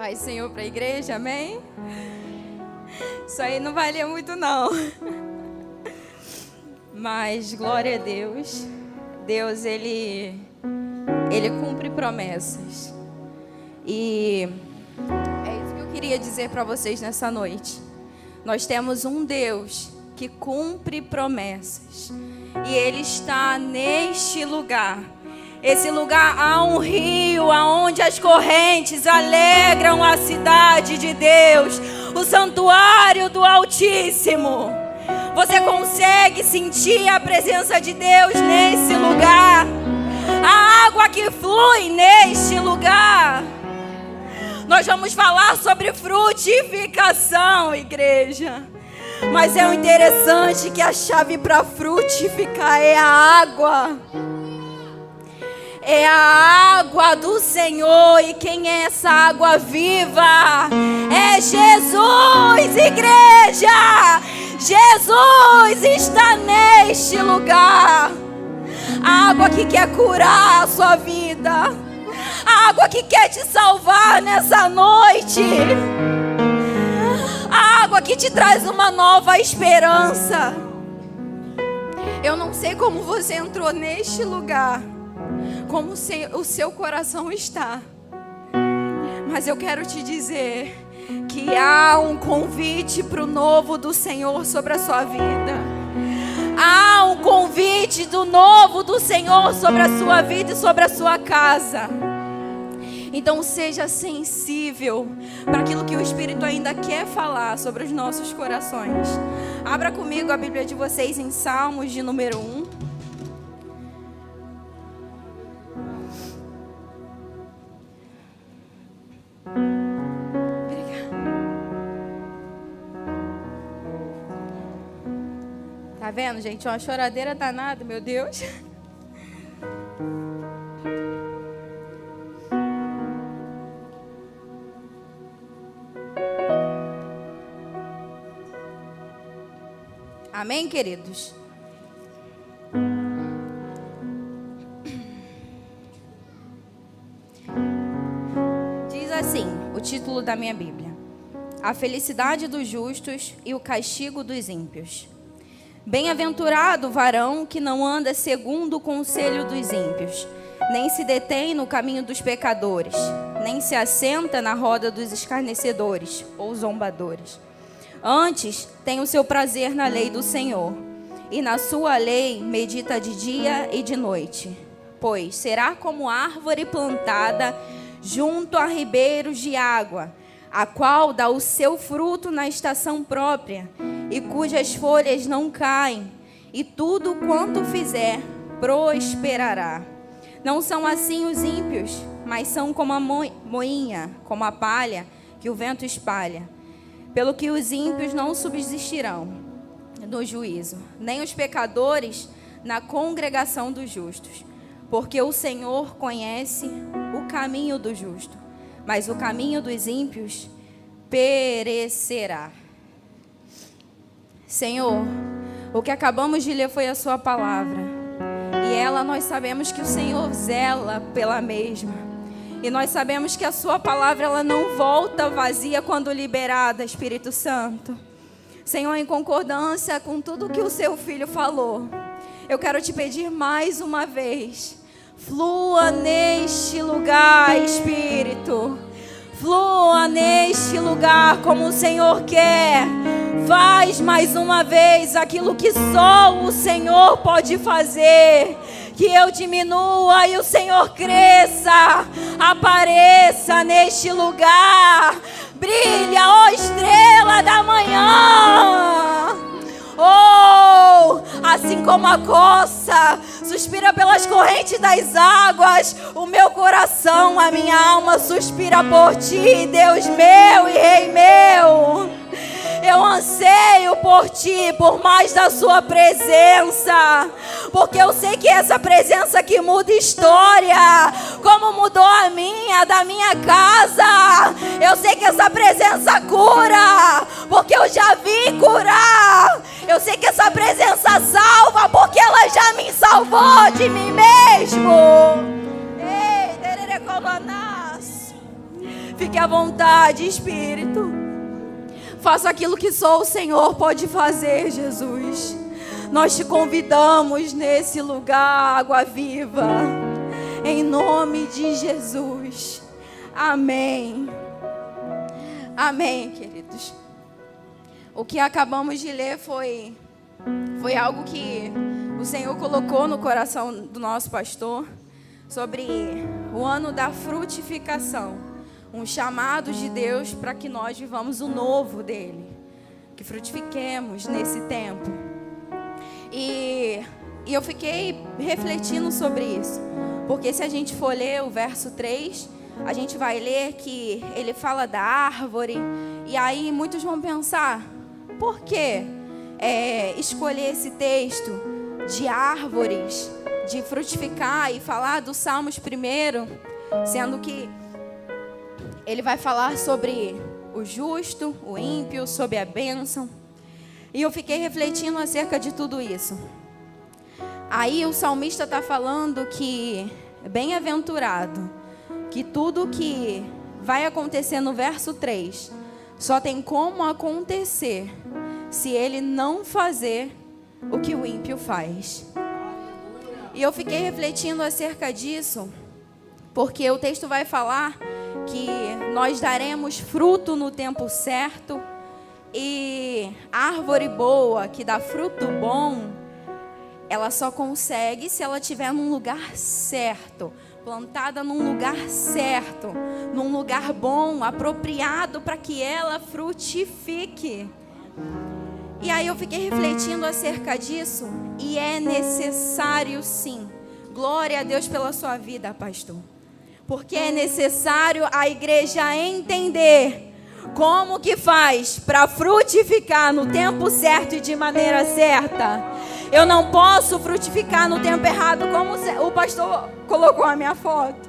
Paz do Senhor para a igreja, amém? Isso aí não vai ler muito não. Mas glória a Deus. Deus, Ele cumpre promessas. E é isso que eu queria dizer para vocês nessa noite. Nós temos um Deus que cumpre promessas. E Ele está neste lugar. Esse lugar há um rio aonde as correntes alegram a cidade de Deus, o santuário do Altíssimo. Você consegue sentir a presença de Deus nesse lugar? A água que flui neste lugar. Nós vamos falar sobre frutificação, igreja. Mas é o interessante que a chave para frutificar é a água. É a água do Senhor. E quem é essa água viva? É Jesus, igreja. Jesus está neste lugar. A água que quer curar a sua vida. A água que quer te salvar nessa noite. A água que te traz uma nova esperança. Eu não sei como você entrou neste lugar, como o seu coração está. Mas eu quero te dizer que há um convite para o novo do Senhor sobre a sua vida. Há um convite do novo do Senhor sobre a sua vida e sobre a sua casa. Então seja sensível para aquilo que o Espírito ainda quer falar sobre os nossos corações. Abra comigo a Bíblia de vocês em Salmos de número 1. Tá vendo, gente? Uma choradeira danada, meu Deus. Amém, queridos? Diz assim, o título da minha Bíblia: A felicidade dos justos e o castigo dos ímpios. Bem-aventurado o varão que não anda segundo o conselho dos ímpios, nem se detém no caminho dos pecadores, nem se assenta na roda dos escarnecedores ou zombadores. Antes, tem o seu prazer na lei do Senhor, e na sua lei medita de dia e de noite. Pois será como árvore plantada junto a ribeiros de água, a qual dá o seu fruto na estação própria, e cujas folhas não caem, e tudo quanto fizer prosperará. Não são assim os ímpios, mas são como a moinha, como a palha que o vento espalha. Pelo que os ímpios não subsistirão no juízo, nem os pecadores na congregação dos justos. Porque o Senhor conhece o caminho do justo, mas o caminho dos ímpios perecerá. Senhor, o que acabamos de ler foi a sua palavra. E ela nós sabemos que o Senhor zela pela mesma. E nós sabemos que a sua palavra ela não volta vazia quando liberada, Espírito Santo. Senhor, em concordância com tudo que o seu filho falou, eu quero te pedir mais uma vez: flua neste lugar, Espírito. Flua neste lugar como o Senhor quer. Faz mais uma vez aquilo que só o Senhor pode fazer. Que eu diminua e o Senhor cresça. Apareça neste lugar. Brilha, ó estrela da manhã. Oh, assim como a coça suspira pelas correntes das águas, o meu coração, a minha alma suspira por ti, Deus meu e Rei meu. Eu anseio por ti, por mais da sua presença, porque eu sei que essa presença que muda história, como mudou a minha, da minha casa. Eu sei que essa presença cura, porque eu já vi curar. Eu sei que essa presença salva, porque ela já me salvou de mim mesmo. Ei, fique à vontade, Espírito. Faça aquilo que só o Senhor pode fazer, Jesus. Nós te convidamos nesse lugar, água viva. Em nome de Jesus. Amém. Amém, queridos. O que acabamos de ler foi algo que o Senhor colocou no coração do nosso pastor sobre o ano da frutificação. Um chamado de Deus para que nós vivamos o novo dele. Que frutifiquemos nesse tempo. E eu fiquei refletindo sobre isso. Porque se a gente for ler o verso 3, a gente vai ler que ele fala da árvore. E aí muitos vão pensar, por que escolher esse texto de árvores, de frutificar e falar dos Salmos primeiro, sendo que ele vai falar sobre o justo, o ímpio, sobre a bênção. E eu fiquei refletindo acerca de tudo isso. Aí o salmista está falando que bem-aventurado, que tudo que vai acontecer no verso 3 só tem como acontecer se ele não fazer o que o ímpio faz. E eu fiquei refletindo acerca disso, porque o texto vai falar que nós daremos fruto no tempo certo, e árvore boa que dá fruto bom, ela só consegue se ela estiver num lugar certo, plantada num lugar certo, num lugar bom, apropriado para que ela frutifique. E aí eu fiquei refletindo acerca disso, e é necessário sim. Glória a Deus pela sua vida, pastor. Porque é necessário a igreja entender como que faz para frutificar no tempo certo e de maneira certa. Eu não posso frutificar no tempo errado, como o pastor colocou a minha foto.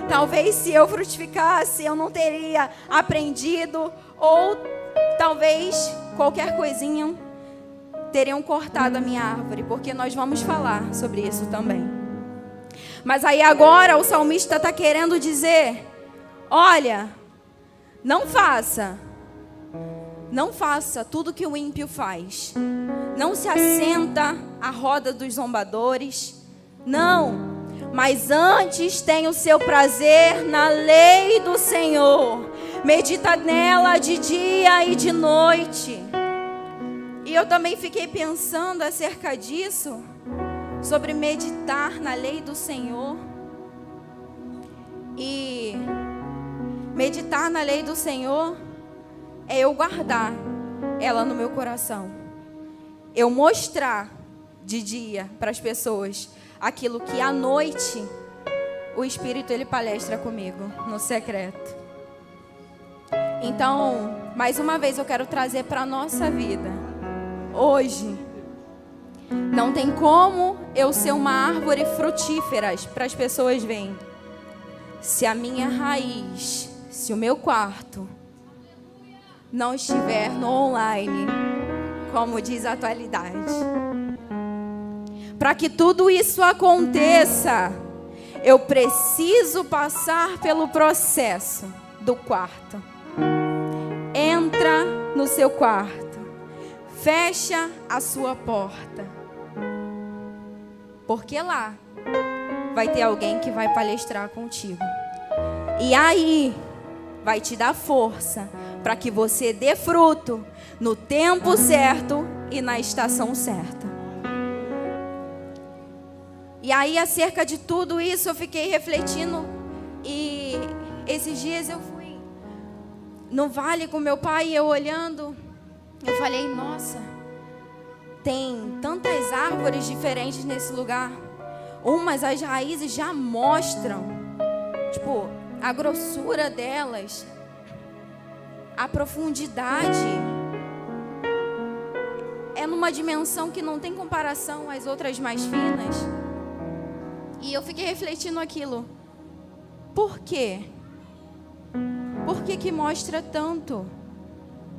Talvez se eu frutificasse, eu não teria aprendido, ou talvez qualquer coisinha teriam cortado a minha árvore, porque nós vamos falar sobre isso também. Mas aí agora o salmista está querendo dizer, olha, não faça tudo que o ímpio faz. Não se assenta à roda dos zombadores. Não, mas antes tenha o seu prazer na lei do Senhor. Medita nela de dia e de noite. E eu também fiquei pensando acerca disso, sobre meditar na lei do Senhor. E meditar na lei do Senhor é eu guardar ela no meu coração. Eu mostrar de dia para as pessoas aquilo que à noite o Espírito ele palestra comigo no secreto. Então, mais uma vez eu quero trazer para a nossa vida. Hoje, não tem como eu ser uma árvore frutífera para as pessoas verem, se a minha raiz, se o meu quarto não estiver no online, como diz a atualidade. Para que tudo isso aconteça, eu preciso passar pelo processo do quarto. Entra no seu quarto, fecha a sua porta, porque lá vai ter alguém que vai palestrar contigo. E aí vai te dar força para que você dê fruto no tempo certo e na estação certa. E aí, acerca de tudo isso, eu fiquei refletindo. E esses dias eu fui no vale com meu pai e eu olhando, eu falei, nossa, tem tantas árvores diferentes nesse lugar. Umas, as raízes já mostram, tipo, a grossura delas, a profundidade. É numa dimensão que não tem comparação às outras mais finas. E eu fiquei refletindo aquilo. Por quê? Por que que mostra tanto?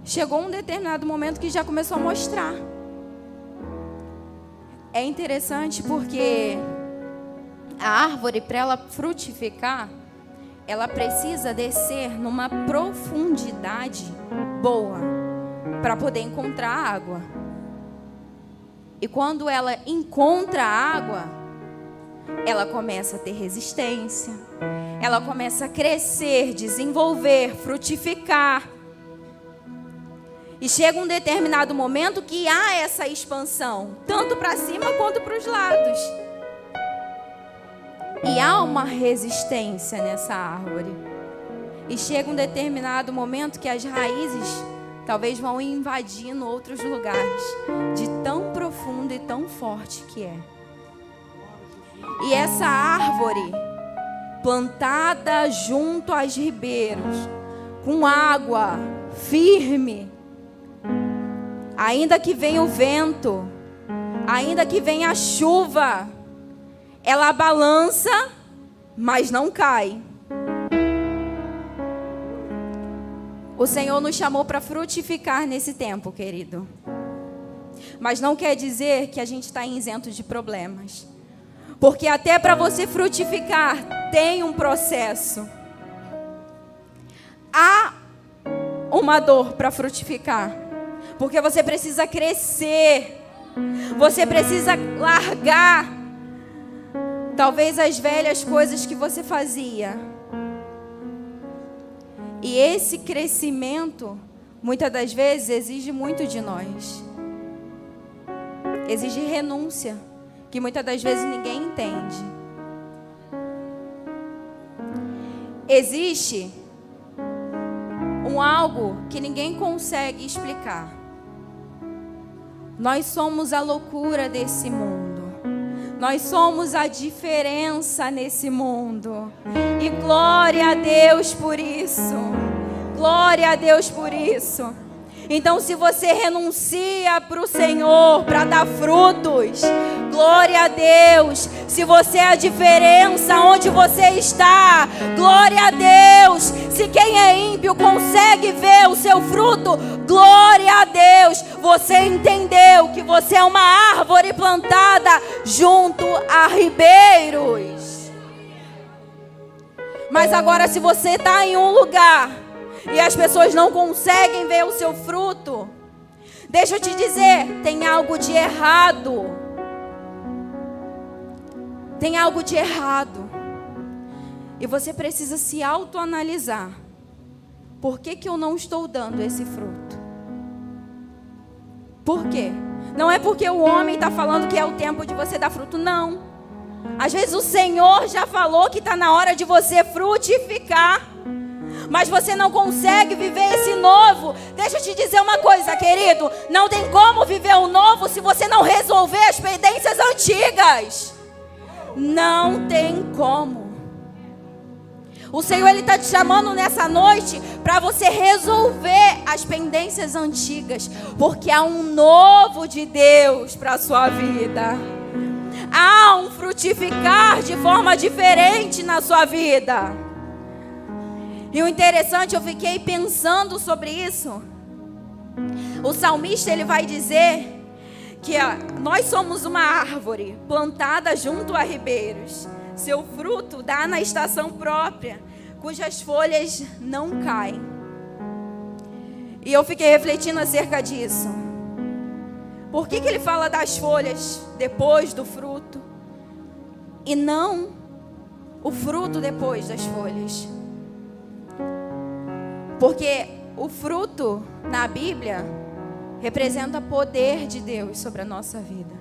Chegou um determinado momento que já começou a mostrar. É interessante porque a árvore, para ela frutificar, ela precisa descer numa profundidade boa para poder encontrar água. E quando ela encontra água, ela começa a ter resistência, ela começa a crescer, desenvolver, frutificar. E chega um determinado momento que há essa expansão, tanto para cima quanto para os lados. E há uma resistência nessa árvore. E chega um determinado momento que as raízes talvez vão invadindo outros lugares, de tão profundo e tão forte que é. E essa árvore, plantada junto aos ribeiros, com água firme, ainda que venha o vento, ainda que venha a chuva, ela balança, mas não cai. O Senhor nos chamou para frutificar nesse tempo, querido. Mas não quer dizer que a gente está isento de problemas. Porque até para você frutificar, tem um processo. Há uma dor para frutificar. Porque você precisa crescer. Você precisa largar, talvez, as velhas coisas que você fazia. E esse crescimento, muitas das vezes, exige muito de nós. Exige renúncia, que muitas das vezes ninguém entende. Existe algo que ninguém consegue explicar. Nós somos a loucura desse mundo. Nós somos a diferença nesse mundo. E glória a Deus por isso. Glória a Deus por isso. Então, se você renuncia para o Senhor para dar frutos, glória a Deus. Se você é a diferença onde você está, glória a Deus. Se quem é ímpio consegue ver o seu fruto, glória a Deus. Você entendeu que você é uma árvore plantada junto a ribeiros. Mas agora, se você está em um lugar e as pessoas não conseguem ver o seu fruto, deixa eu te dizer, tem algo de errado. Tem algo de errado. E você precisa se autoanalisar. Por que eu não estou dando esse fruto? Por quê? Não é porque o homem está falando que é o tempo de você dar fruto, não. Às vezes o Senhor já falou que está na hora de você frutificar, mas você não consegue viver esse novo. Deixa eu te dizer uma coisa, querido. Não tem como viver o novo se você não resolver as pendências antigas. Não tem como. O Senhor, Ele está te chamando nessa noite para você resolver as pendências antigas, porque há um novo de Deus para a sua vida. Há um frutificar de forma diferente na sua vida. E o interessante, eu fiquei pensando sobre isso. O salmista, ele vai dizer que nós somos uma árvore plantada junto a ribeiros. Seu fruto dá na estação própria, cujas folhas não caem. E eu fiquei refletindo acerca disso. Por que ele fala das folhas depois do fruto e não o fruto depois das folhas? Porque o fruto na Bíblia representa poder de Deus sobre a nossa vida.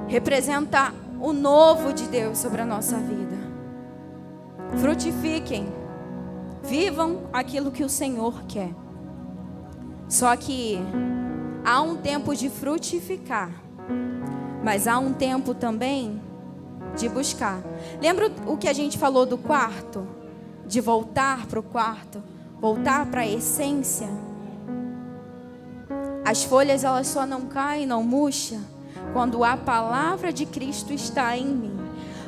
Representa o novo de Deus sobre a nossa vida. Frutifiquem. Vivam aquilo que o Senhor quer. Só que há um tempo de frutificar, mas há um tempo também de buscar. Lembra o que a gente falou do quarto? De voltar para o quarto, voltar para a essência. As folhas, elas só não caem, não murcham, quando a palavra de Cristo está em mim.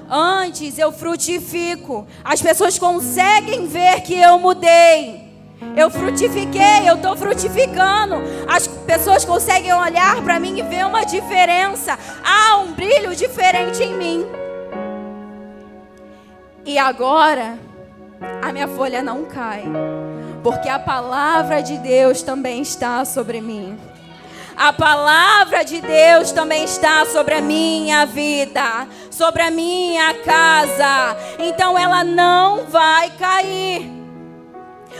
Antes eu frutifico, as pessoas conseguem ver que eu mudei. Eu frutifiquei, eu estou frutificando. As pessoas conseguem olhar para mim e ver uma diferença. Há um brilho diferente em mim. E agora, a minha folha não cai, porque a palavra de Deus também está sobre mim. A palavra de Deus também está sobre a minha vida, sobre a minha casa. Então ela não vai cair.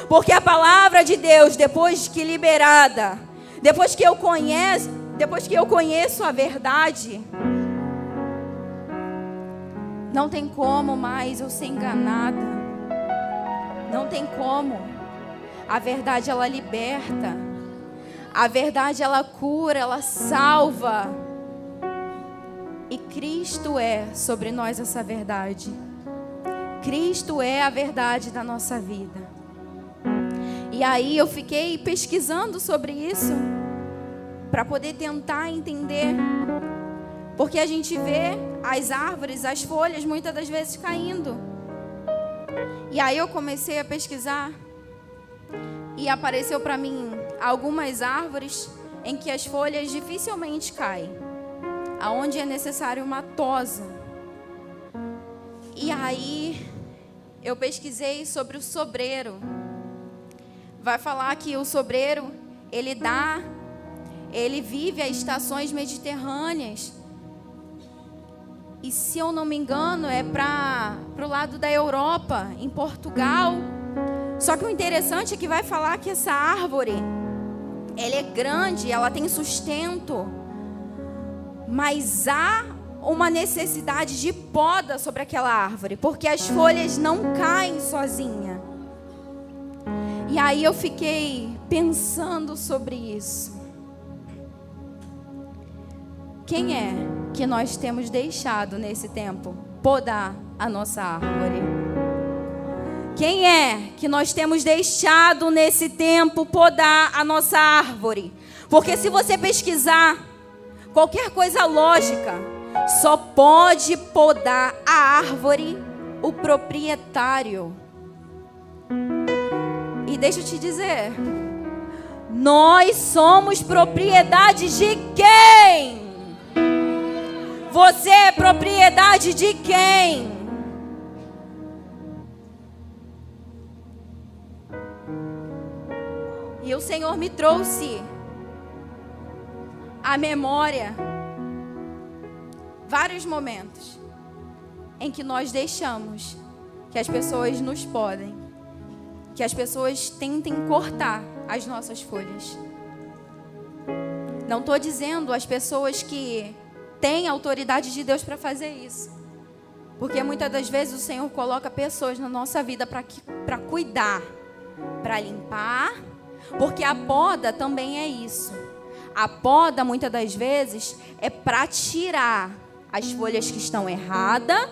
Porque a palavra de Deus, depois que liberada, depois que eu conheço a verdade, não tem como mais eu ser enganada. Não tem como. A verdade, ela liberta. A verdade, ela cura, ela salva. E Cristo é sobre nós essa verdade. Cristo é a verdade da nossa vida. E aí eu fiquei pesquisando sobre isso, para poder tentar entender. Porque a gente vê as árvores, as folhas, muitas das vezes caindo. E aí eu comecei a pesquisar. E apareceu para mim algumas árvores em que as folhas dificilmente caem, aonde é necessário uma tosa. E aí eu pesquisei sobre o sobreiro. Vai falar que o sobreiro, ele vive as estações mediterrâneas. E se eu não me engano, é para o lado da Europa, em Portugal. Só que o interessante é que vai falar que essa árvore, ela é grande, ela tem sustento, mas há uma necessidade de poda sobre aquela árvore, porque as folhas não caem sozinha. E aí eu fiquei pensando sobre isso. Quem é que nós temos deixado nesse tempo podar a nossa árvore? Quem é que nós temos deixado nesse tempo podar a nossa árvore? Porque se você pesquisar qualquer coisa lógica, só pode podar a árvore o proprietário. E deixa eu te dizer, nós somos propriedade de quem? Você é propriedade de quem? E o Senhor me trouxe à memória vários momentos em que nós deixamos que as pessoas nos podem, que as pessoas tentem cortar as nossas folhas. Não estou dizendo as pessoas que têm autoridade de Deus para fazer isso, porque muitas das vezes o Senhor coloca pessoas na nossa vida para cuidar, para limpar. Porque a poda também é isso. A poda, muitas das vezes, é para tirar as folhas que estão erradas.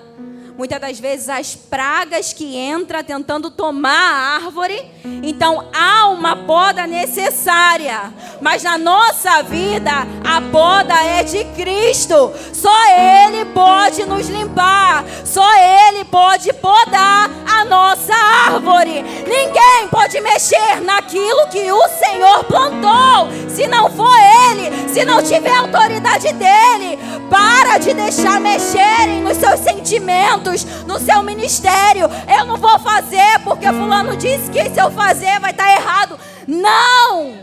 Muitas das vezes, as pragas que entram tentando tomar a árvore. Então, há uma poda necessária. Mas na nossa vida, a poda é de Cristo. Só Ele pode nos limpar. Só Ele pode podar a nossa árvore. Ninguém pode mexer naquilo que o Senhor plantou. Se não for Ele, se não tiver autoridade dEle, para de deixar mexerem nos seus sentimentos, no seu ministério. Eu não vou fazer porque fulano disse que se eu fazer vai estar errado. Não!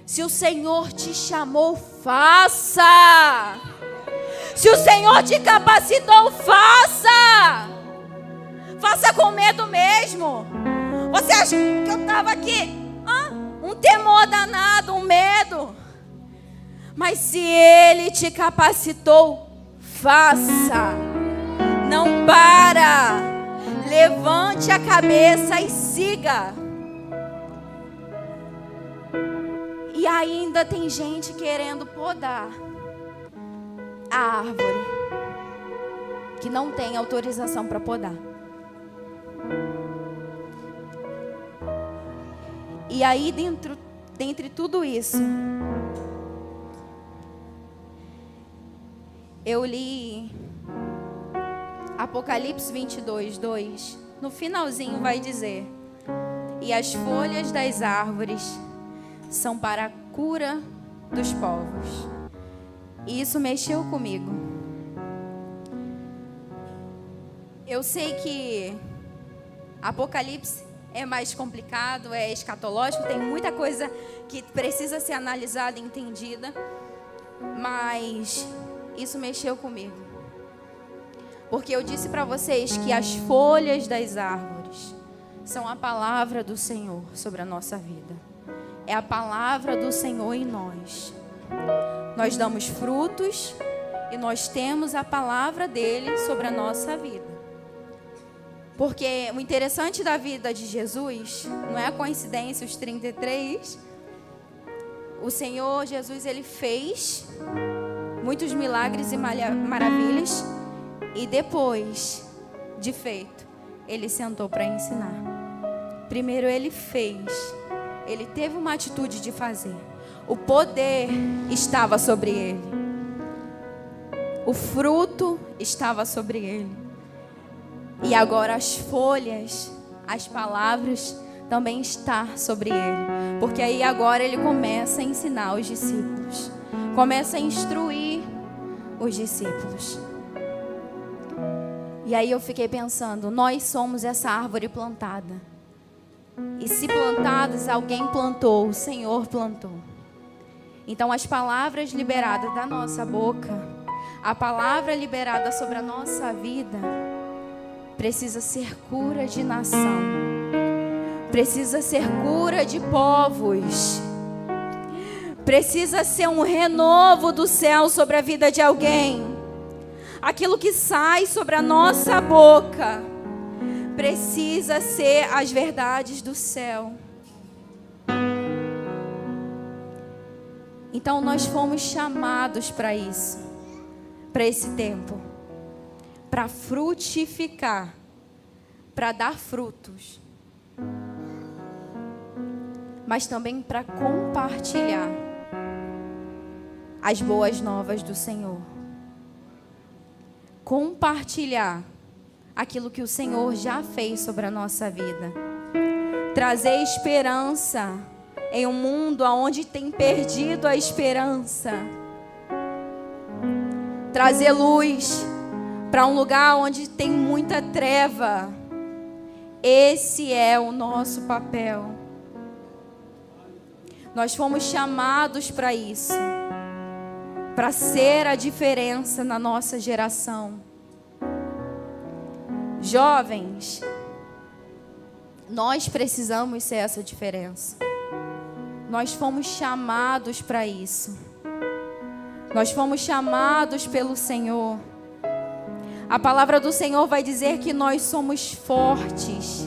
Se o Senhor te chamou, faça. Se o Senhor te capacitou, faça. Faça com medo mesmo. Você acha que eu estava aqui? Um temor danado, um medo. Mas se Ele te capacitou, faça. Não para. Levante a cabeça e siga. E ainda tem gente querendo podar a árvore que não tem autorização para podar. E aí dentre tudo isso, eu li Apocalipse 22:2. No finalzinho vai dizer: e as folhas das árvores são para a cura dos povos. E isso mexeu comigo. Eu sei que Apocalipse é mais complicado, é escatológico, tem muita coisa que precisa ser analisada e entendida, mas isso mexeu comigo. Porque eu disse para vocês que as folhas das árvores são a palavra do Senhor sobre a nossa vida. É a palavra do Senhor em nós. Nós damos frutos e nós temos a palavra dele sobre a nossa vida. Porque o interessante da vida de Jesus, não é a coincidência, os 33, o Senhor Jesus, ele fez muitos milagres e maravilhas, e depois de feito, ele sentou para ensinar. Primeiro ele fez, ele teve uma atitude de fazer. O poder estava sobre ele. O fruto estava sobre ele. E agora as folhas, as palavras também estão sobre ele. Porque aí agora ele começa a ensinar os discípulos. Começa a instruir os discípulos. E aí eu fiquei pensando, nós somos essa árvore plantada. E se plantadas, alguém plantou, o Senhor plantou. Então as palavras liberadas da nossa boca, a palavra liberada sobre a nossa vida, precisa ser cura de nação. Precisa ser cura de povos. Precisa ser um renovo do céu sobre a vida de alguém. Aquilo que sai sobre a nossa boca precisa ser as verdades do céu. Então nós fomos chamados para isso, para esse tempo, para frutificar, para dar frutos, mas também para compartilhar as boas novas do Senhor. Compartilhar aquilo que o Senhor já fez sobre a nossa vida. Trazer esperança em um mundo onde tem perdido a esperança. Trazer luz para um lugar onde tem muita treva. Esse é o nosso papel. Nós fomos chamados para isso, para ser a diferença na nossa geração. Jovens, nós precisamos ser essa diferença. Nós fomos chamados para isso. Nós fomos chamados pelo Senhor. A palavra do Senhor vai dizer que nós somos fortes.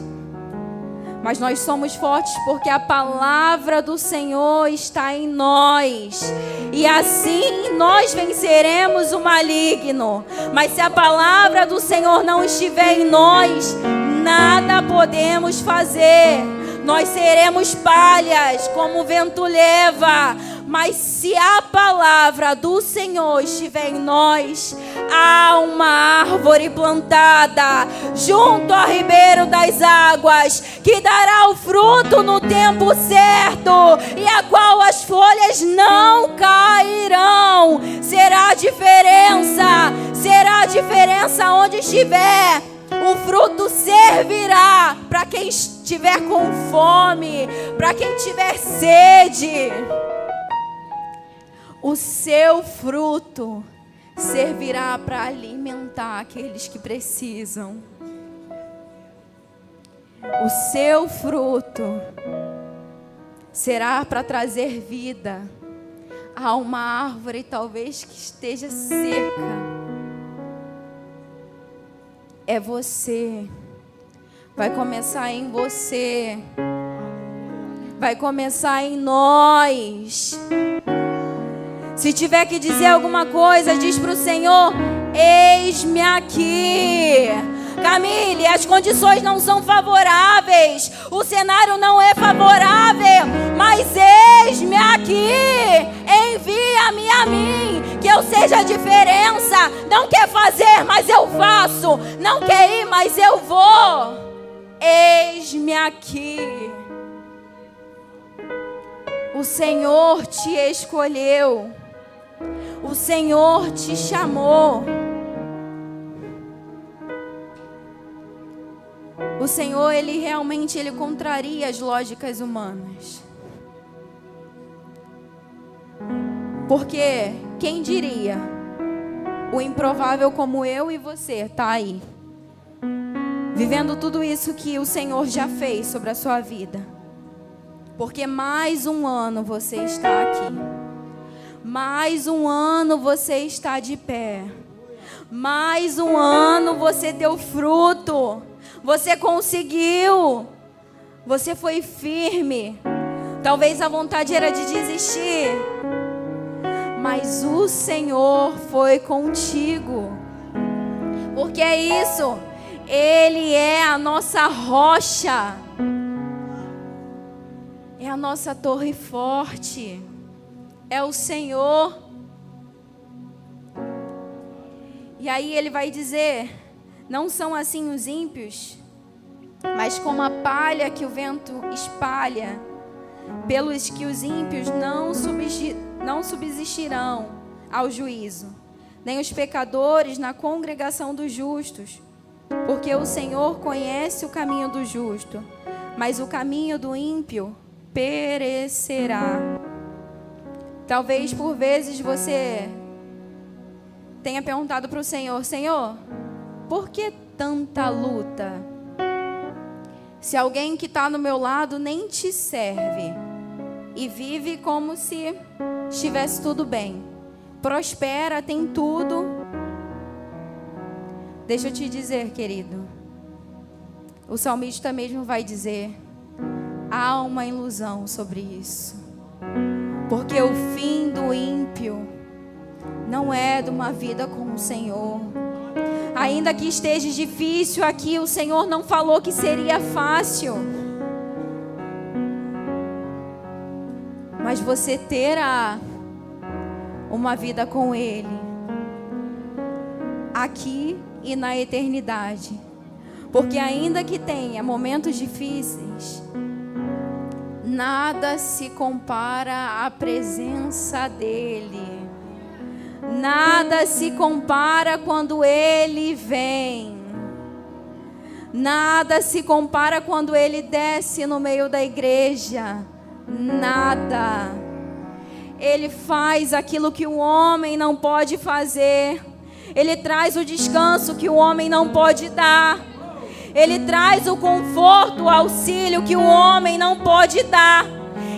Mas nós somos fortes porque a palavra do Senhor está em nós. E assim nós venceremos o maligno. Mas se a palavra do Senhor não estiver em nós, nada podemos fazer. Nós seremos palhas, como o vento leva. Mas se a palavra do Senhor estiver em nós, há uma árvore plantada junto ao ribeiro das águas, que dará o fruto no tempo certo, e a qual as folhas não cairão. Será a diferença onde estiver. O fruto servirá para quem estiver com fome, para quem tiver sede. O seu fruto servirá para alimentar aqueles que precisam. O seu fruto será para trazer vida a uma árvore talvez que esteja seca. É você. Vai começar em você. Vai começar em nós. Se tiver que dizer alguma coisa, diz para o Senhor: eis-me aqui. Camille, as condições não são favoráveis, o cenário não é favorável, mas eis-me aqui. Envia-me a mim, que eu seja a diferença. Não quer fazer, mas eu faço. Não quer ir, mas eu vou. Eis-me aqui. O Senhor te escolheu. O Senhor te chamou. Senhor, Ele realmente contraria as lógicas humanas. Porque quem diria, o improvável como eu e você está aí, vivendo tudo isso que o Senhor já fez sobre a sua vida. Porque mais um ano você está aqui. Mais um ano você está de pé. Mais um ano você deu fruto. Você conseguiu. Você foi firme. Talvez a vontade era de desistir. Mas o Senhor foi contigo. Porque é isso. Ele é a nossa rocha. É a nossa torre forte. É o Senhor. E aí ele vai dizer: não são assim os ímpios, mas como a palha que o vento espalha, pelos que os ímpios não subsistirão ao juízo, nem os pecadores na congregação dos justos. Porque o Senhor conhece o caminho do justo, mas o caminho do ímpio perecerá. Talvez por vezes você tenha perguntado para o Senhor: Senhor, por que tanta luta? Se alguém que está no meu lado nem te serve e vive como se estivesse tudo bem, prospera, tem tudo. Deixa eu te dizer, querido, o salmista mesmo vai dizer: há uma ilusão sobre isso. Porque o fim do ímpio não é de uma vida com o Senhor. Ainda que esteja difícil aqui, o Senhor não falou que seria fácil. Mas você terá uma vida com Ele, aqui e na eternidade. Porque ainda que tenha momentos difíceis, nada se compara à presença dEle. Nada se compara quando Ele vem. Nada se compara quando Ele desce no meio da igreja. Nada. Ele faz aquilo que o homem não pode fazer. Ele traz o descanso que o homem não pode dar. Ele traz o conforto, o auxílio que o homem não pode dar.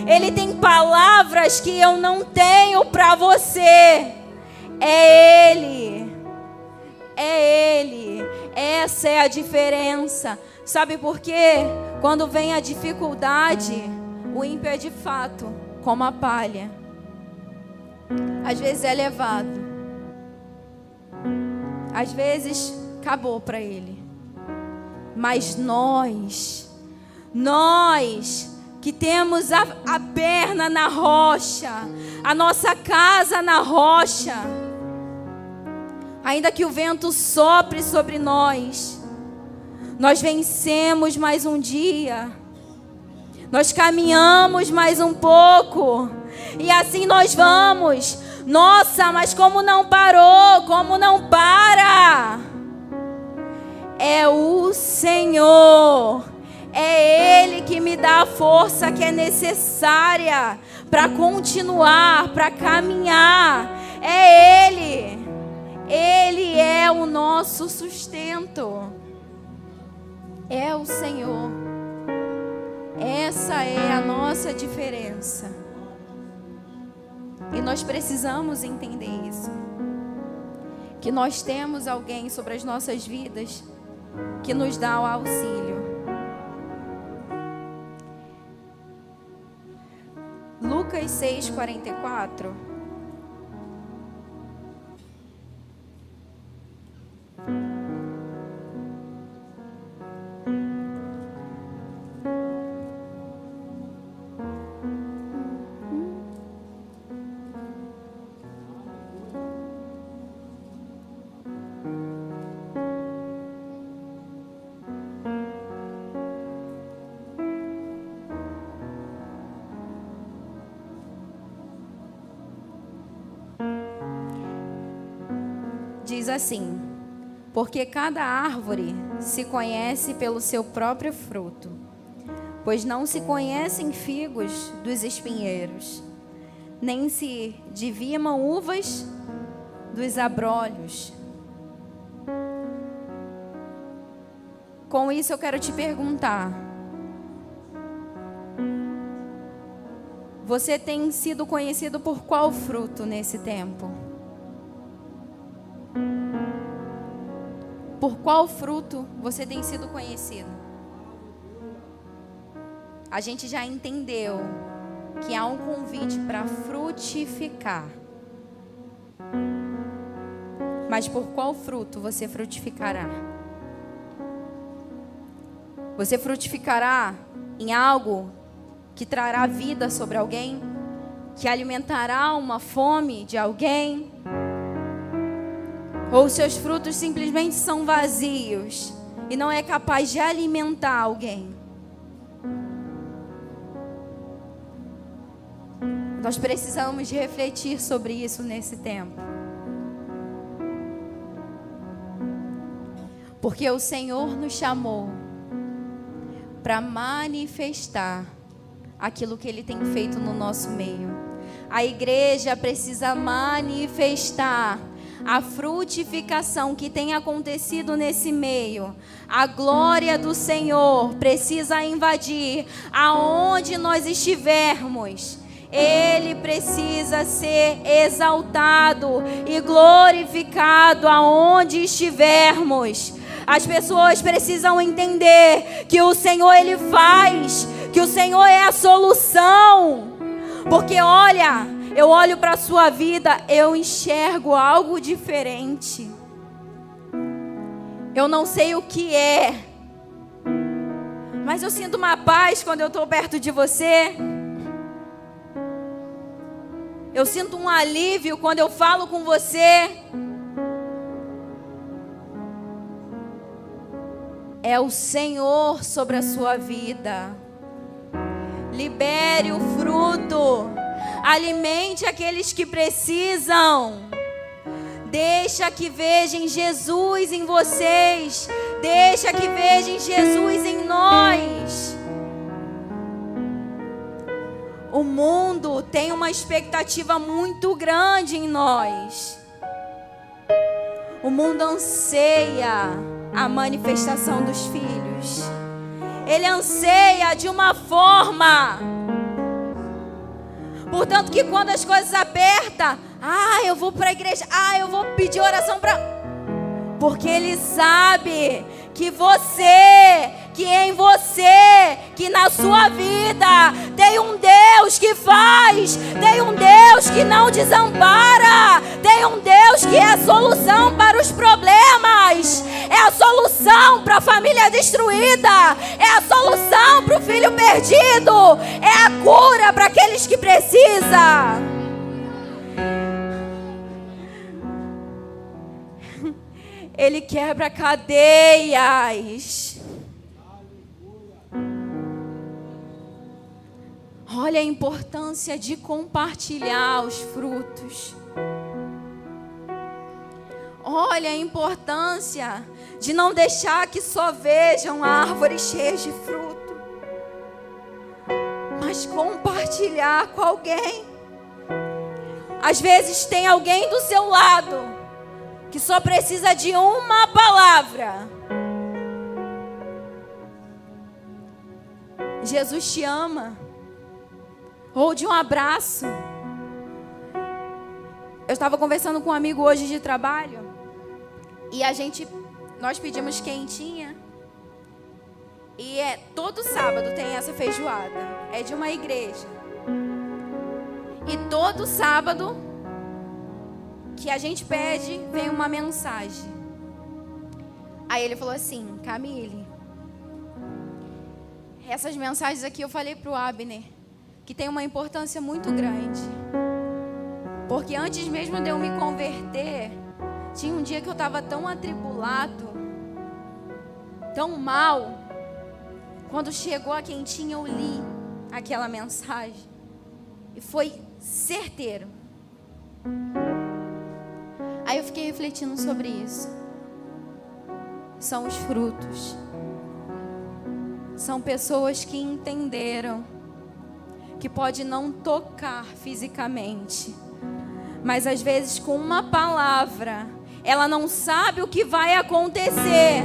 Ele tem palavras que eu não tenho para você. É Ele. É Ele. Essa é a diferença. Sabe por quê? Quando vem a dificuldade, o ímpio é de fato como a palha. Às vezes é levado. Às vezes acabou para ele. Mas nós que temos a perna na rocha, a nossa casa na rocha, ainda que o vento sopre sobre nós, nós vencemos mais um dia, nós caminhamos mais um pouco, e assim nós vamos. Nossa, mas como não parou, como não para? É o Senhor, é Ele que me dá a força que é necessária para continuar, para caminhar. É Ele, Ele é o nosso sustento, é o Senhor. Essa é a nossa diferença, e nós precisamos entender isso, que nós temos alguém sobre as nossas vidas que nos dá o auxílio. Lucas 6:44. Diz assim: porque cada árvore se conhece pelo seu próprio fruto, pois não se conhecem figos dos espinheiros, nem se divinam uvas dos abrolhos. Com isso eu quero te perguntar: você tem sido conhecido por qual fruto nesse tempo? Por qual fruto você tem sido conhecido? A gente já entendeu que há um convite para frutificar. Mas por qual fruto você frutificará? Você frutificará em algo que trará vida sobre alguém? Que alimentará uma fome de alguém? Ou seus frutos simplesmente são vazios e não é capaz de alimentar alguém? Nós precisamos de refletir sobre isso nesse tempo. Porque o Senhor nos chamou para manifestar aquilo que Ele tem feito no nosso meio. A igreja precisa manifestar a frutificação que tem acontecido nesse meio. A glória do Senhor precisa invadir aonde nós estivermos. Ele precisa ser exaltado e glorificado aonde estivermos. As pessoas precisam entender que o Senhor, Ele faz, que o Senhor é a solução. Porque olha, eu olho para a sua vida, eu enxergo algo diferente. Eu não sei o que é, mas eu sinto uma paz quando eu estou perto de você. Eu sinto um alívio quando eu falo com você. É o Senhor sobre a sua vida. Libere o fruto. Alimente aqueles que precisam. Deixa que vejam Jesus em vocês. Deixa que vejam Jesus em nós. O mundo tem uma expectativa muito grande em nós. O mundo anseia a manifestação dos filhos. Ele anseia de uma forma. Portanto, que quando as coisas apertam, eu vou para a igreja, eu vou pedir oração para... Porque Ele sabe que você, que em você, que na sua vida tem um Deus que faz, tem um Deus que não desampara, tem um Deus que é a solução para os problemas, é a solução para a família destruída, é a solução para o filho perdido, é a cura para aqueles que precisam. Ele quebra cadeias. Olha a importância de compartilhar os frutos. Olha a importância de não deixar que só vejam árvores cheias de fruto, mas compartilhar com alguém. Às vezes tem alguém do seu lado que só precisa de uma palavra. Jesus te ama. Ou de um abraço. Eu estava conversando com um amigo hoje de trabalho. E nós pedimos quentinha. E todo sábado tem essa feijoada. É de uma igreja. E todo sábado que a gente pede, vem uma mensagem. Aí ele falou assim: Camille, essas mensagens aqui eu falei pro Abner que tem uma importância muito grande. Porque antes mesmo de eu me converter, tinha um dia que eu estava tão atribulado, tão mal. Quando chegou a quentinha, eu li aquela mensagem e foi certeiro. Aí eu fiquei refletindo sobre isso. são os frutos. São pessoas que entenderam que pode não tocar fisicamente, mas às vezes com uma palavra, ela não sabe o que vai acontecer,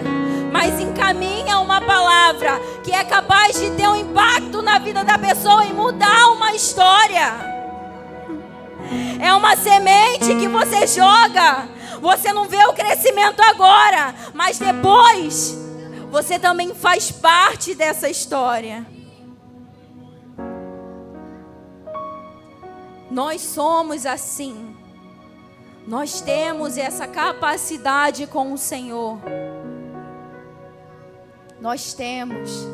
mas encaminha uma palavra que é capaz de ter um impacto na vida da pessoa e mudar uma história. É uma semente que você joga, você não vê o crescimento agora, mas depois você também faz parte dessa história. Nós somos assim. Nós temos essa capacidade com o Senhor. Nós temos.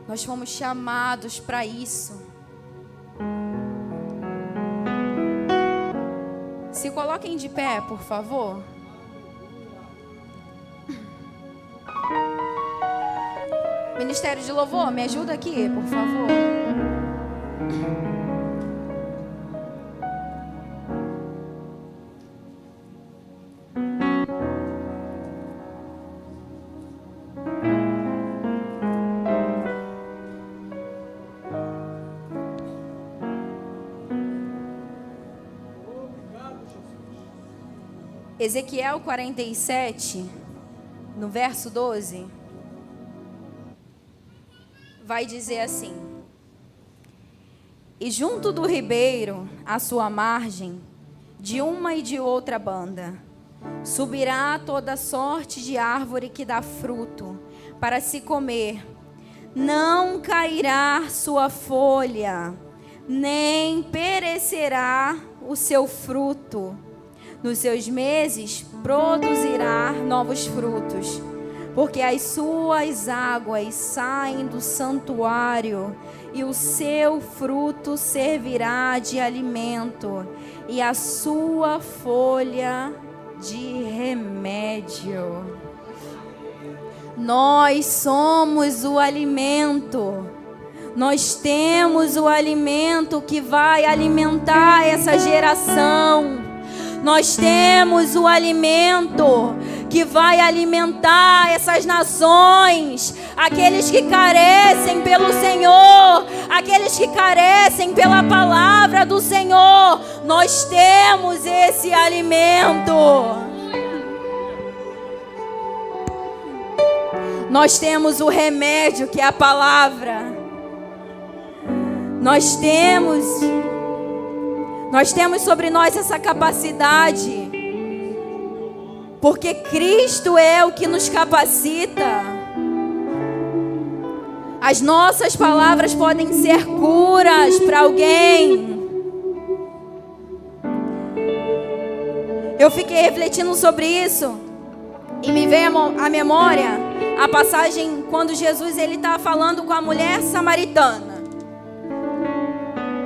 Nós fomos chamados para isso. Se coloquem de pé, por favor. Ministério de Louvor, me ajuda aqui, por favor. Ezequiel 47, no verso 12, vai dizer assim: e junto do ribeiro, à sua margem, de uma e de outra banda, subirá toda sorte de árvore que dá fruto, para se comer. Não cairá sua folha, nem perecerá o seu fruto. Nos seus meses produzirá novos frutos, porque as suas águas saem do santuário, e o seu fruto servirá de alimento, e a sua folha de remédio. Nós somos o alimento. Nós temos o alimento que vai alimentar essa geração. Nós temos o alimento que vai alimentar essas nações, aqueles que carecem pelo Senhor, aqueles que carecem pela palavra do Senhor. Nós temos esse alimento. Nós temos o remédio, que é a palavra. Nós temos sobre nós essa capacidade, porque Cristo é o que nos capacita. As nossas palavras podem ser curas para alguém. Eu fiquei refletindo sobre isso e me veio à memória a passagem quando Jesus está falando com a mulher samaritana.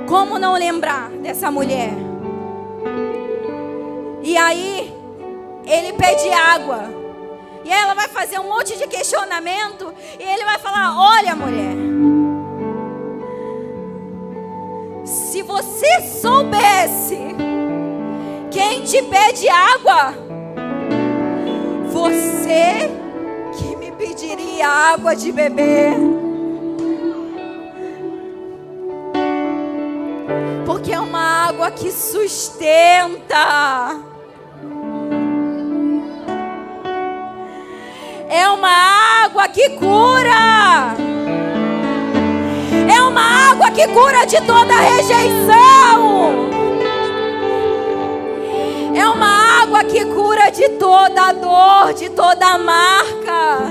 Como não lembrar dessa mulher? E aí, ele pede água. E ela vai fazer um monte de questionamento. E ele vai falar: olha, mulher, se você soubesse quem te pede água, você que me pediria água de beber. Porque é uma água que sustenta. É uma água que cura. É uma água que cura de toda rejeição. É uma água que cura de toda dor, de toda marca.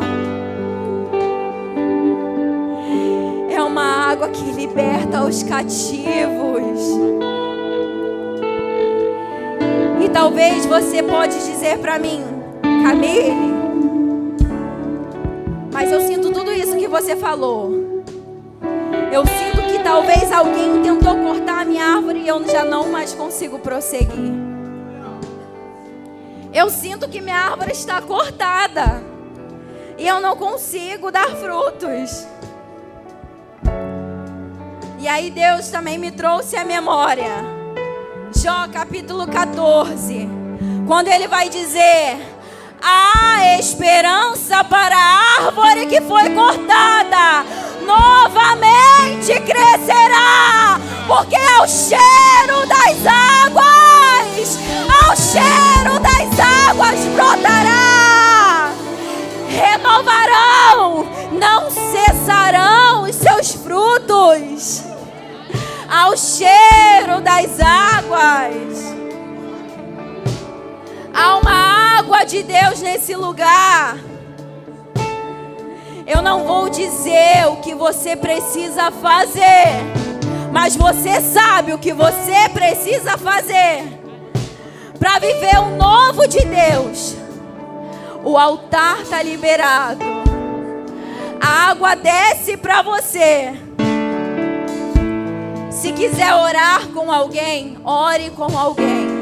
É uma água que liberta os cativos. E talvez você pode dizer para mim: Camille, mas eu sinto tudo isso que você falou. Eu sinto que talvez alguém tentou cortar a minha árvore e eu já não mais consigo prosseguir. Eu sinto que minha árvore está cortada e eu não consigo dar frutos. E aí Deus também me trouxe à memória Jó capítulo 14, quando ele vai dizer: Há esperança para a árvore que foi cortada. Novamente crescerá, porque ao cheiro das águas, ao cheiro das águas brotará. Renovarão, não cessarão os seus frutos. Ao cheiro das águas. Há uma água de Deus nesse lugar. Eu não vou dizer o que você precisa fazer, mas você sabe o que você precisa fazer para viver o novo de Deus. O altar está liberado. A água desce para você. Se quiser orar com alguém, ore com alguém.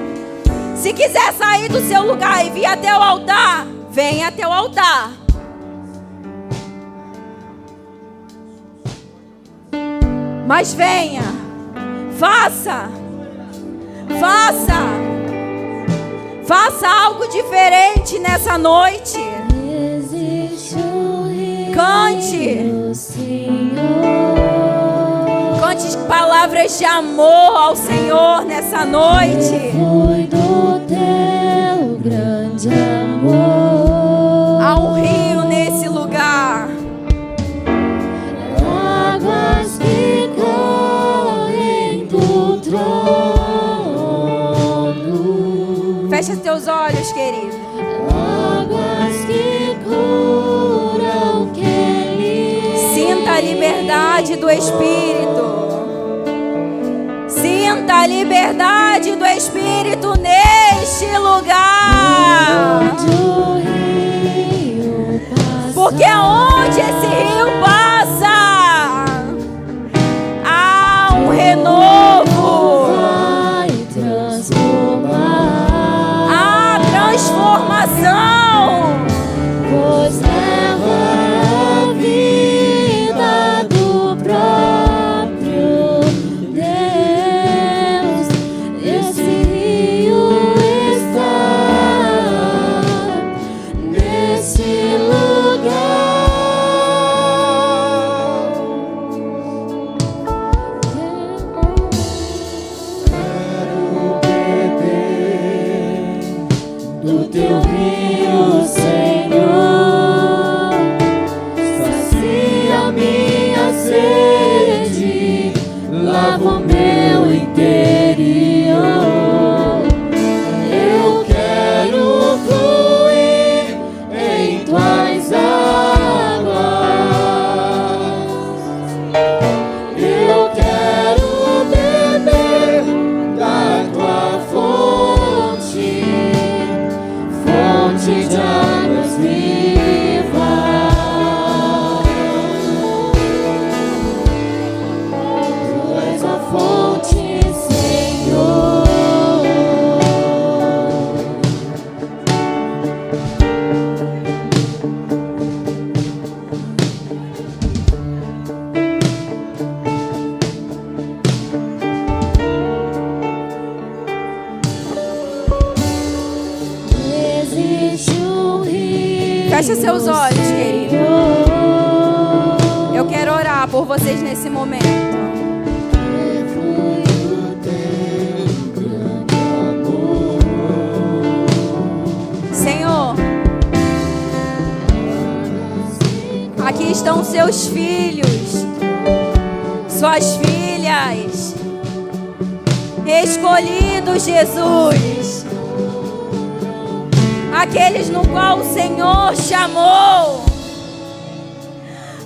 Se quiser sair do seu lugar e vir até o altar, venha até o altar. Mas venha, faça algo diferente nessa noite. Cante palavras de amor ao Senhor nessa noite. Foi do teu grande amor. Há um rio nesse lugar. Águas que correm do trono. Fecha teus olhos, querido. Águas que curam quem lhe. Sinta a liberdade do Espírito. Sinta a liberdade do Espírito neste lugar. Porque aonde esse rio passa, há um renovo. Vai transformar. Há transformação. Pois leva a vida do próprio Deus. Esse rio está nesse lugar. Quero beber do teu rio, Senhor. Sacia minha sede, lava o meu interior. Eu quero fluir em tuas águas. Eu quero beber da tua fonte, fonte de águas vivas. Tu és a fonte, Senhor. Existe um rio. Fecha seus olhos, querido. Senhor. Eu quero orar por vocês nesse momento. Senhor, aqui estão seus filhos, suas filhas, escolhidos, Jesus, aqueles no qual o Senhor chamou,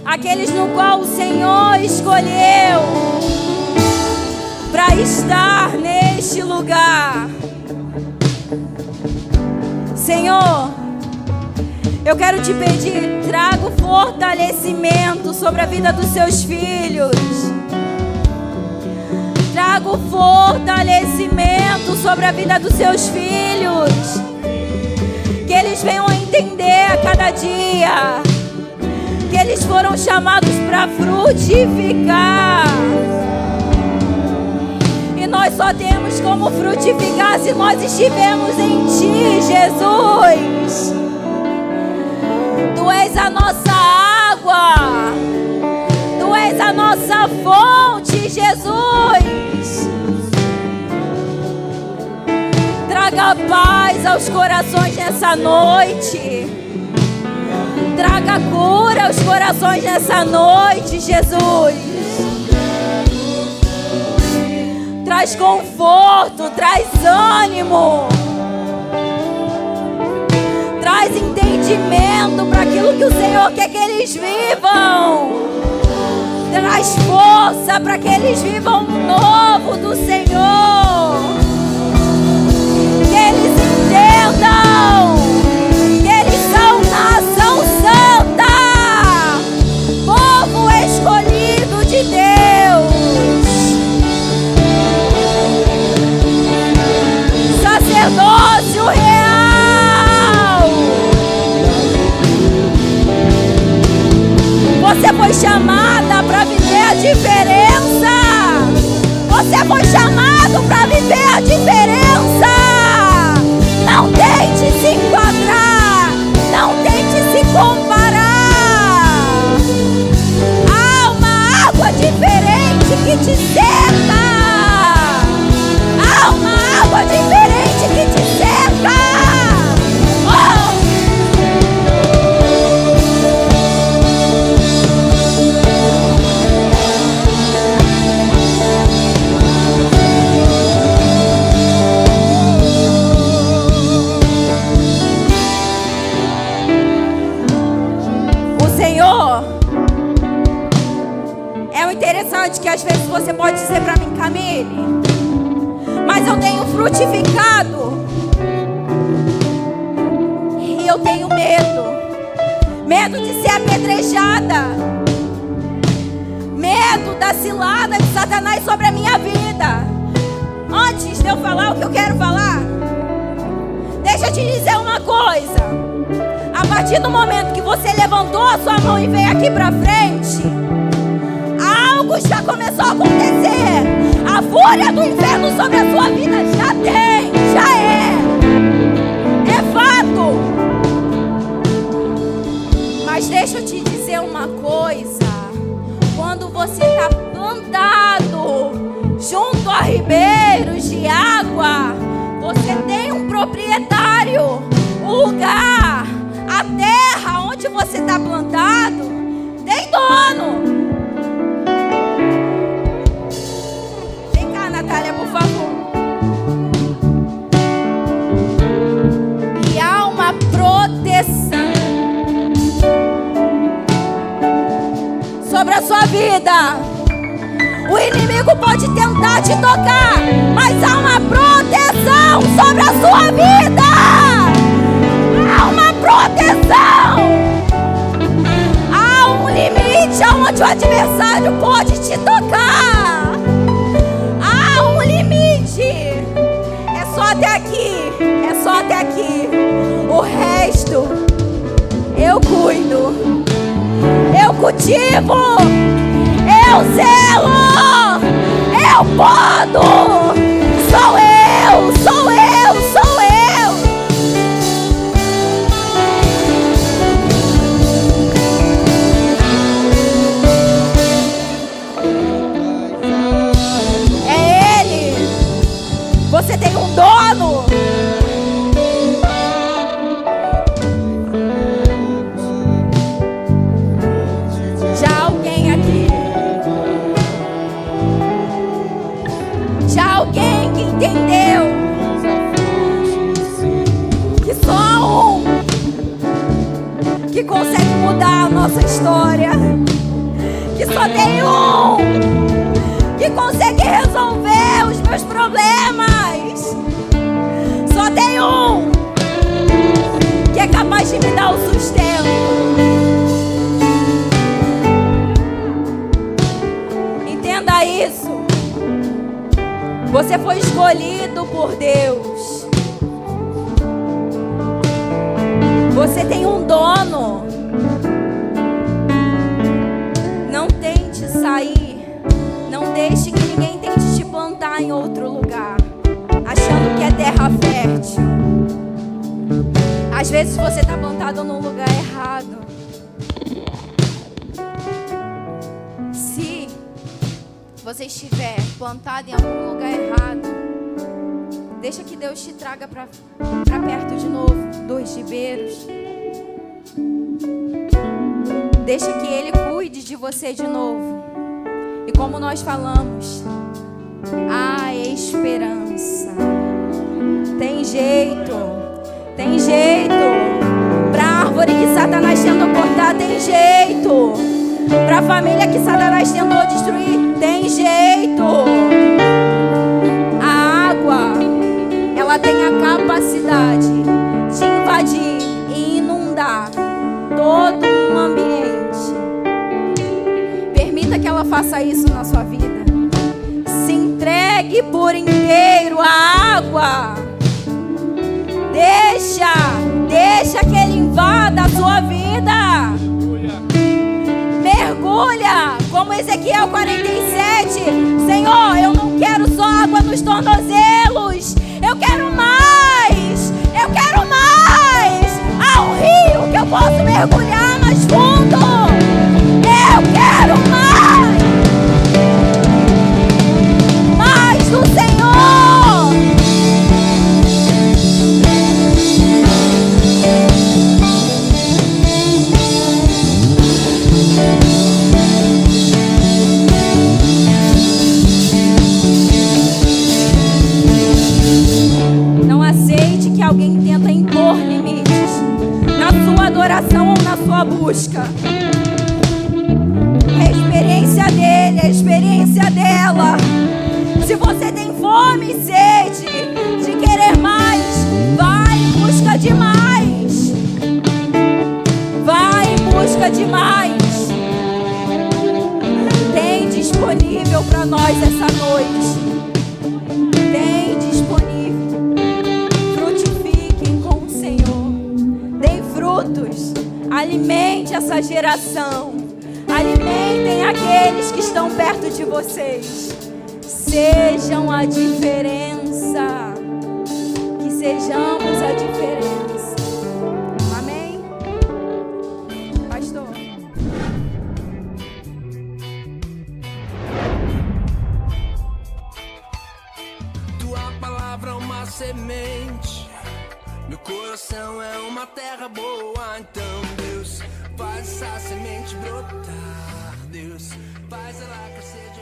aqueles no qual o Senhor escolheu para estar neste lugar. Senhor, eu quero te pedir, traga o fortalecimento sobre a vida dos seus filhos. Traga o fortalecimento sobre a vida dos seus filhos. Que eles venham a entender a cada dia que eles foram chamados para frutificar. E nós só temos como frutificar se nós estivermos em Ti, Jesus. Tu és a nossa água. Tu és a nossa fonte, Jesus. Traga paz aos corações nessa noite. Traga cura aos corações nessa noite, Jesus. Traz conforto, traz ânimo. Traz entendimento para aquilo que o Senhor quer que eles vivam. Traz força para que eles vivam o novo do Senhor. Que eles entendam que eles são nação santa, povo escolhido de Deus, sacerdócio real. Você foi chamada para viver a diferença. Você foi chamado para viver a diferença. Não tente se enquadrar. Não tente se comparar. Há uma água diferente que te seca. Há uma água diferente que te seca. Oh! Interessante que às vezes você pode dizer para mim, Camille, mas eu tenho frutificado e eu tenho medo de ser apedrejada, medo da cilada de Satanás sobre a minha vida. Antes de eu falar o que eu quero falar, deixa eu te dizer uma coisa. A partir do momento que você levantou a sua mão e veio aqui para frente, algo já começou a acontecer. A fúria do inferno sobre a sua vida já é fato. Mas deixa eu te dizer uma coisa. Quando você está plantado junto a ribeiros de água, você tem um proprietário. O lugar, a terra onde você está plantado, tem dono. Natália, por favor. E há uma proteção sobre a sua vida. O inimigo pode tentar te tocar, mas há uma proteção sobre a sua vida. Há uma proteção. Há um limite aonde o adversário pode te tocar. É só até aqui. É só até aqui. O resto eu cuido. Eu cultivo. Eu zelo. Eu podo. Sou eu. Sou eu. Sou eu. É Ele. Você tem um dono. Já alguém aqui? Já alguém que entendeu que só um que consegue mudar a nossa história, que só tem um que consegue resolver os meus problemas, só tem um que é capaz de me dar o sustento. Entenda isso. Você foi escolhido por Deus. Você tem um dono. Não tente sair. Não deixe que ninguém tente te plantar em outro lugar, achando que é terra fértil, Às vezes você está plantado num lugar errado. Se você estiver plantado em algum lugar errado, deixa que Deus te traga para perto de novo dos ribeiros. Deixa que Ele cuide de você de novo. E como nós falamos, há esperança. Tem jeito. Tem jeito. Para a árvore que Satanás tentou cortar, tem jeito. Para a família que Satanás tentou destruir, tem jeito. A água, ela tem a capacidade de invadir e inundar todo um ambiente. Permita que ela faça isso na sua vida. Se entregue por inteiro à água. Deixa que Ele invada a sua vida. Mergulha, como Ezequiel 47. Senhor, eu não quero só água nos tornozelos. Eu quero mais. Eu quero mais. Há um rio que eu posso mergulhar mais fundo. Eu quero mais. Mais do Senhor. Alguém tenta impor limites na sua adoração ou na sua busca. É a experiência dele, é a experiência dela. Se você tem fome e sede de querer mais, vai em busca de mais. Vai em busca de mais. Tem disponível para nós essa noite. Tem disponível. Frutos, alimente essa geração, alimentem aqueles que estão perto de vocês, sejam a diferença, que sejamos a diferença, amém? Pastor. Tua palavra é uma semente. Meu coração é uma terra boa, então Deus, faz essa semente brotar. Deus, faz ela crescer de